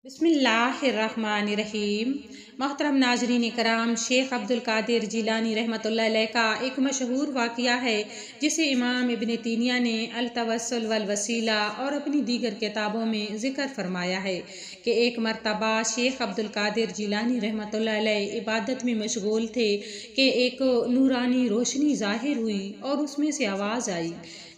बिस्मिल्लाहिर्रहमानिर्रहीम। मोहतरम नाजरीन कराम, शेख अब्दुल कादिर जिलानी रहमतुल्लाह अलैह का एक मशहूर वाक़या है जिसे इमाम इब्न तीनिया ने अल तवस्सुल वल वसीला और अपनी दीगर किताबों में ज़िक्र फरमाया है कि एक मरतबा शेख अब्दुल कादिर जिलानी रहमतुल्लाह अलैह इबादत में मशगूल थे कि एक नूरानी रोशनी ज़ाहिर हुई और उसमें से आवाज़ आई,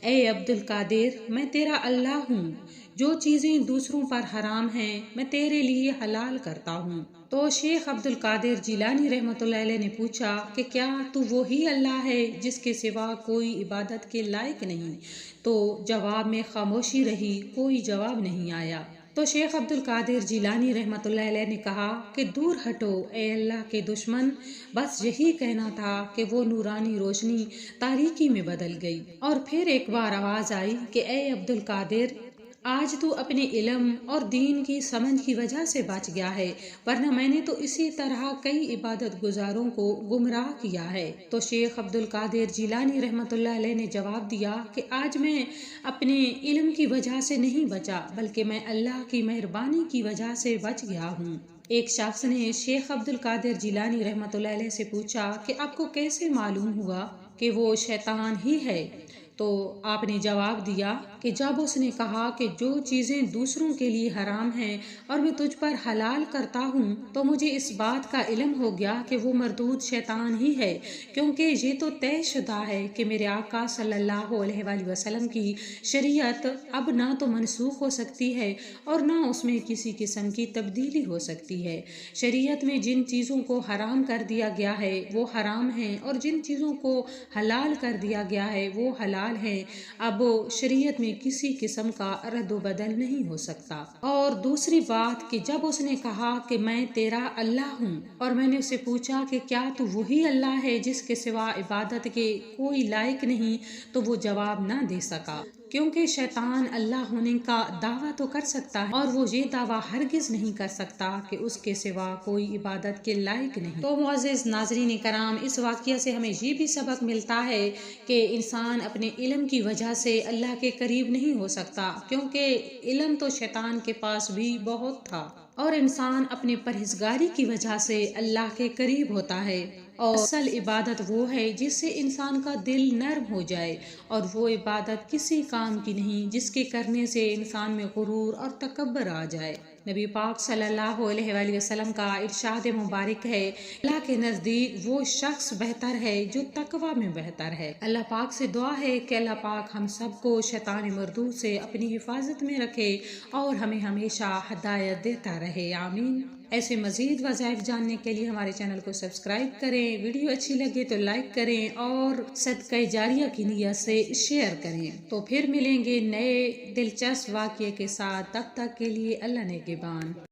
ए अब्दुल कादिर, मैं तेरा अल्लाह हूँ। जो चीज़ें दूसरों पर हराम हैं मैं तेरे लिए हलाल करता हूँ। तो शेख अब्दुल कादिर जिलानी रहमतुल्लाह अलैह ने पूछा कि क्या तू वही अल्लाह है जिसके सिवा कोई इबादत के लायक नहीं? तो जवाब में खामोशी रही, कोई जवाब नहीं आया। तो शेख अब्दुल कादिर जिलानी रहमतुल्लाह अलैह ने कहा कि दूर हटो ए अल्लाह के दुश्मन, बस यही कहना था कि वो नूरानी रोशनी तारीकी में बदल गई। और फिर एक बार आवाज़ आई कि ए अब्दुल कादिर, आज तू अपने इल्म और दीन की समझ की वजह से बच गया है, वरना मैंने तो इसी तरह कई इबादत गुजारों को गुमराह किया है। तो शेख अब्दुल कादिर जिलानी रहमतुल्लाह अलैह ने जवाब दिया कि आज मैं अपने इल्म की वजह से नहीं बचा, बल्कि मैं अल्लाह की मेहरबानी की वजह से बच गया हूँ। एक शख्स ने शेख अब्दुल कादिर जिलानी रहमतुल्लाह अलैह से पूछा कि आपको कैसे मालूम हुआ कि वो शैतान ही है? तो आपने जवाब दिया कि जब उसने कहा कि जो चीज़ें दूसरों के लिए हराम हैं और मैं तुझ पर हलाल करता हूँ, तो मुझे इस बात का इल्म हो गया कि वो मरदूद शैतान ही है, क्योंकि ये तो तय शुदा है कि मेरे आका सल्लल्लाहु अलैहि वसल्लम की शरीयत अब ना तो मनसूख हो सकती है और ना उसमें किसी किस्म की तब्दीली हो सकती है। शरीयत में जिन चीज़ों को हराम कर दिया गया है वो हराम हैं और जिन चीज़ों को हलाल कर दिया गया है वो हलाल हैं। अब शरीयत में किसी किस्म का रद्द बदल नहीं हो सकता। और दूसरी बात कि जब उसने कहा कि मैं तेरा अल्लाह हूँ और मैंने उससे पूछा कि क्या तू वही अल्लाह है जिसके सिवा इबादत के कोई लायक नहीं, तो वो जवाब ना दे सका, क्योंकि शैतान अल्लाह होने का दावा तो कर सकता है और वो ये दावा हरगिज नहीं कर सकता कि उसके सिवा कोई इबादत के लायक नहीं। तो मुअज़्ज़िज़ नाज़रीन कराम, इस वाक़या से हमें ये भी सबक मिलता है कि इंसान अपने इल्म की वजह से अल्लाह के करीब नहीं हो सकता, क्योंकि इल्म तो शैतान के पास भी बहुत था और इंसान अपनी परहेज़गारी की वजह से अल्लाह के करीब होता है। और असल इबादत वो है जिससे इंसान का दिल नर्म हो जाए, और वो इबादत किसी काम की नहीं जिसके करने से इंसान में गुरूर और तकब्बर आ जाए। नबी पाक सल्लल्लाहु अलैहि वसल्लम का इरशाद मुबारक है, अल्लाह के नज़दीक वो शख्स बेहतर है जो तकवा में बेहतर है। अल्लाह पाक से दुआ है कि अल्लाह पाक हम सबको शैतान मरदूद से अपनी हिफाजत में रखे और हमें हमेशा हिदायत देता रहे, आमीन। ऐसे मज़ीद वज़ाइफ जानने के लिए हमारे चैनल को सब्सक्राइब करें, वीडियो अच्छी लगे तो लाइक करें और सदक़े जारिया की नियत से शेयर करें। तो फिर मिलेंगे नए दिलचस्प वाक़ये के साथ, तब तक के लिए अल्लाह नेगेबान।